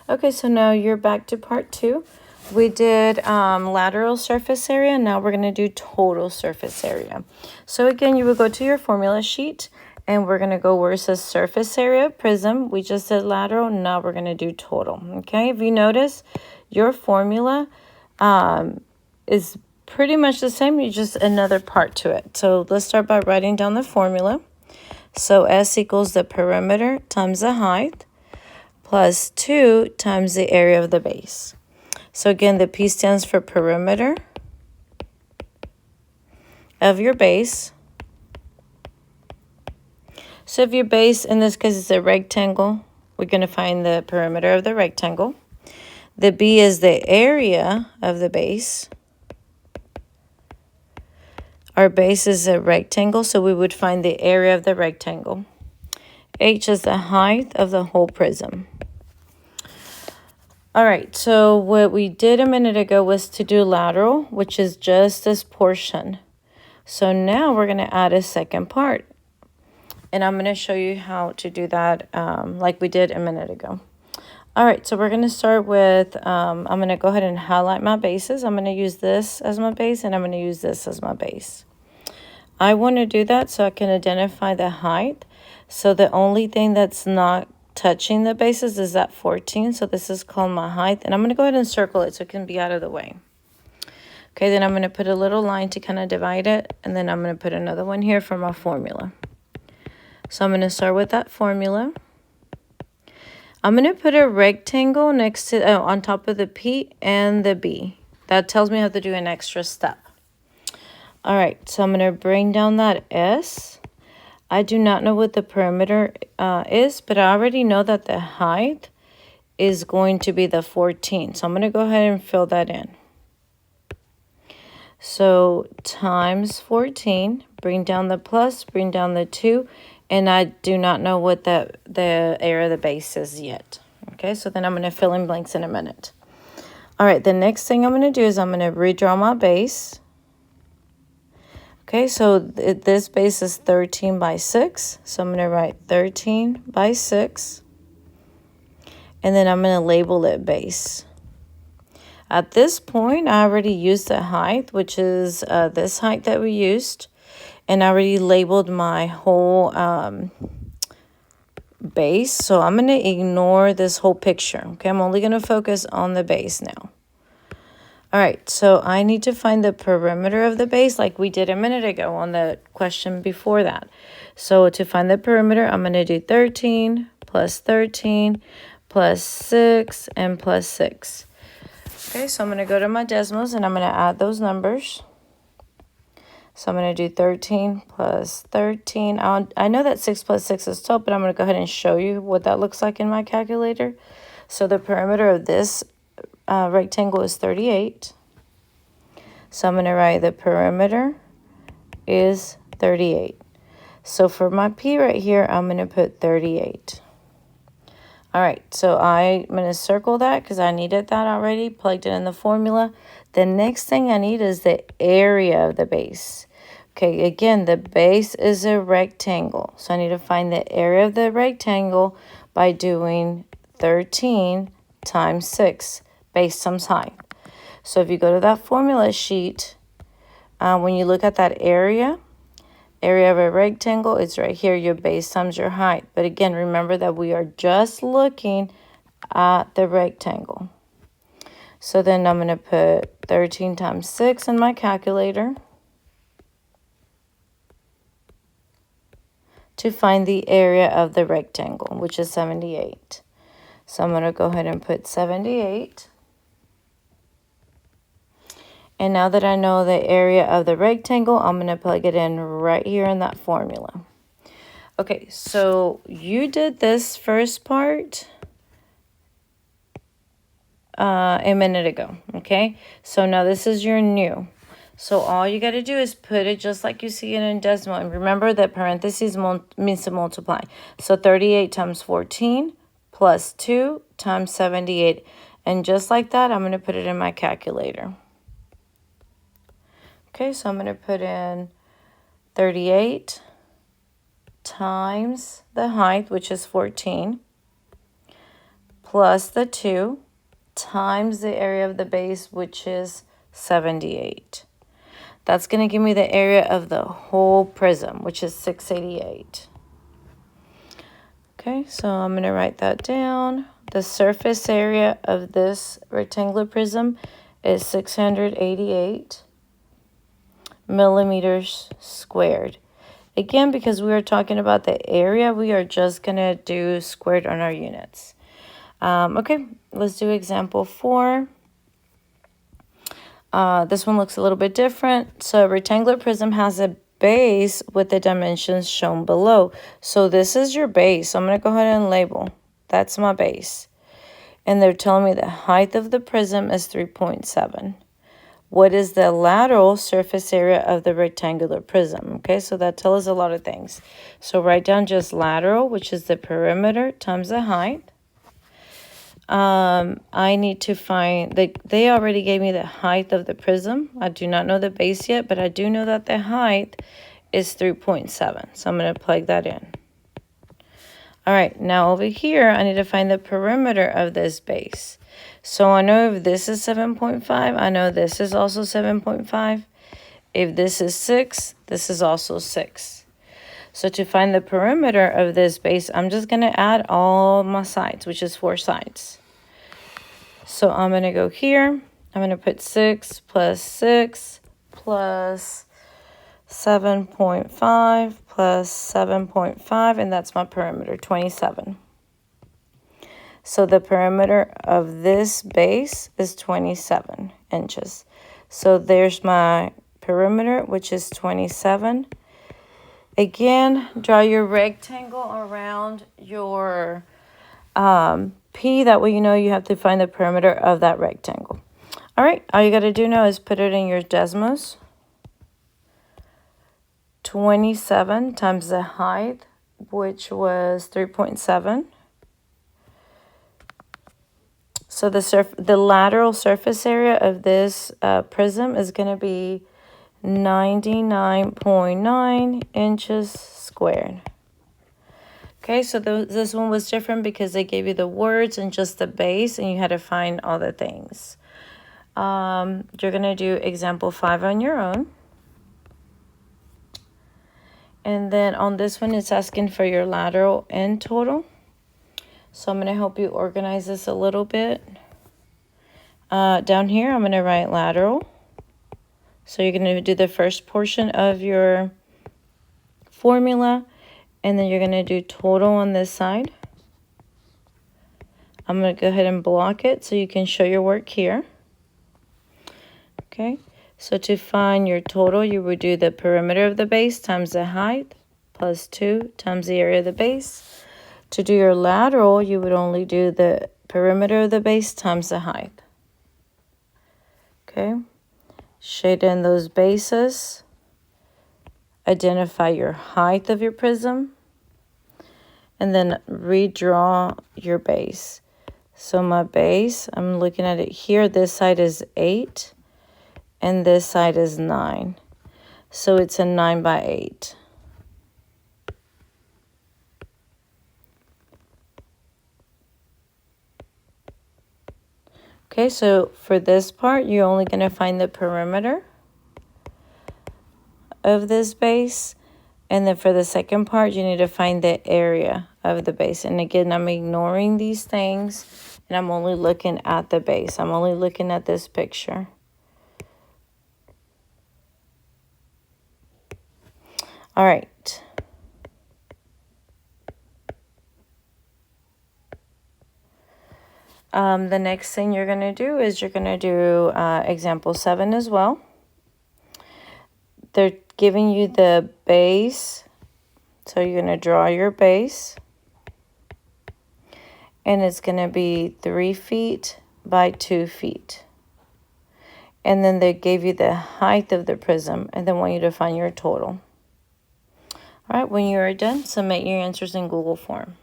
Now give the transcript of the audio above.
Okay, so now you're back to part 2. We did lateral surface area. Now we're going to do total surface area. So again, you would go to your formula sheet, and we're going to go where it says surface area prism. We just did lateral. Now we're going to do total. Okay, if you notice, your formula is pretty much the same. You just another part to it. So let's start by writing down the formula. So S equals the perimeter times the height plus 2 times the area of the base. So again, the P stands for perimeter of your base. So if your base, in this case, is a rectangle, we're going to find the perimeter of the rectangle. The B is the area of the base. Our base is a rectangle, so we would find the area of the rectangle. H is the height of the whole prism. All right, so what we did a minute ago was to do lateral, which is just this portion. So now we're going to add a second part. And I'm going to show you how to do that like we did a minute ago. All right, so we're going to start with, I'm going to go ahead and highlight my bases. I'm going to use this as my base, and I'm going to use this as my base. I want to do that so I can identify the height. So the only thing that's not touching the bases is that 14. So this is called my height. And I'm going to go ahead and circle it so it can be out of the way. Okay, then I'm going to put a little line to kind of divide it. And then I'm going to put another one here for my formula. So I'm going to start with that formula. I'm going to put a rectangle next to, on top of the P and the B. That tells me how to do an extra step. All right, so I'm going to bring down that S. I do not know what the perimeter is, but I already know that the height is going to be the 14. So I'm going to go ahead and fill that in. So times 14, bring down the plus, bring down the 2, and I do not know what the area of the base is yet. Okay, so then I'm going to fill in blanks in a minute. All right, the next thing I'm going to do is I'm going to redraw my base. Okay, so this base is 13 by 6. So I'm going to write 13 by 6. And then I'm going to label it base. At this point, I already used the height, which is this height that we used. And I already labeled my whole base. So I'm going to ignore this whole picture. Okay, I'm only going to focus on the base now. All right, so I need to find the perimeter of the base like we did a minute ago on the question before that. So to find the perimeter, I'm going to do 13 plus 6 and plus 6. Okay, so I'm going to go to my decimals and I'm going to add those numbers. So I'm going to do 13 plus 13. I know that 6 plus 6 is 12, but I'm going to go ahead and show you what that looks like in my calculator. So the perimeter of this rectangle is 38. So I'm going to write the perimeter is 38. So for my P right here, I'm going to put 38. All right, so I'm going to circle that because I needed that already, plugged it in the formula. The next thing I need is the area of the base. Okay, again, the base is a rectangle. So I need to find the area of the rectangle by doing 13 times 6. Base times height. So if you go to that formula sheet, when you look at that area of a rectangle, it's right here, your base times your height. But again, remember that we are just looking at the rectangle. So then I'm going to put 13 times 6 in my calculator to find the area of the rectangle, which is 78. So I'm going to go ahead and put 78. And now that I know the area of the rectangle, I'm going to plug it in right here in that formula. Okay, so you did this first part a minute ago, okay? So now this is your new. So all you got to do is put it just like you see it in decimal. And remember that parentheses means to multiply. So 38 times 14 plus 2 times 78. And just like that, I'm going to put it in my calculator. Okay, so I'm going to put in 38 times the height, which is 14, plus the 2 times the area of the base, which is 78. That's going to give me the area of the whole prism, which is 688. Okay, so I'm going to write that down. The surface area of this rectangular prism is 688 millimeters squared. Again, because we are talking about the area, we are just going to do squared on our units. Okay, let's do example 4. This one looks a little bit different. So a rectangular prism has a base with the dimensions shown below. So this is your base. So I'm going to go ahead and label. That's my base. And they're telling me the height of the prism is 3.7. What is the lateral surface area of the rectangular prism? Okay, so that tells us a lot of things. So write down just lateral, which is the perimeter times the height. I need to find, they already gave me the height of the prism. I do not know the base yet, but I do know that the height is 3.7. So I'm going to plug that in. All right, now over here, I need to find the perimeter of this base. So I know if this is 7.5, I know this is also 7.5. If this is 6, this is also 6. So to find the perimeter of this base, I'm just going to add all my sides, which is 4 sides. So I'm going to go here. I'm going to put 6 plus 6 plus 7.5 plus 7.5, and that's my perimeter, 27. So the perimeter of this base is 27 inches. So there's my perimeter, which is 27. Again, draw your rectangle around your P. That way you know you have to find the perimeter of that rectangle. All right, all you got to do now is put it in your Desmos. 27 times the height, which was 3.7. So the lateral surface area of this prism is going to be 99.9 inches squared. Okay, so this one was different because they gave you the words and just the base, and you had to find all the things. You're going to do example 5 on your own. And then on this one, it's asking for your lateral and total. So I'm going to help you organize this a little bit. Down here, I'm going to write lateral. So you're going to do the first portion of your formula, and then you're going to do total on this side. I'm going to go ahead and block it so you can show your work here. Okay, so to find your total, you would do the perimeter of the base times the height plus 2 times the area of the base. To do your lateral, you would only do the perimeter of the base times the height. Okay, shade in those bases. Identify your height of your prism. And then redraw your base. So my base, I'm looking at it here. This side is 8. And this side is 9. So it's a 9 by 8. Okay, so for this part, you're only going to find the perimeter of this base. And then for the second part, you need to find the area of the base. And again, I'm ignoring these things, and I'm only looking at the base. I'm only looking at this picture. All right. The next thing you're going to do is you're going to do example 7 as well. They're giving you the base. So you're going to draw your base. And it's going to be 3 feet by 2 feet. And then they gave you the height of the prism, and then want you to find your total. All right, when you are done, submit your answers in Google form.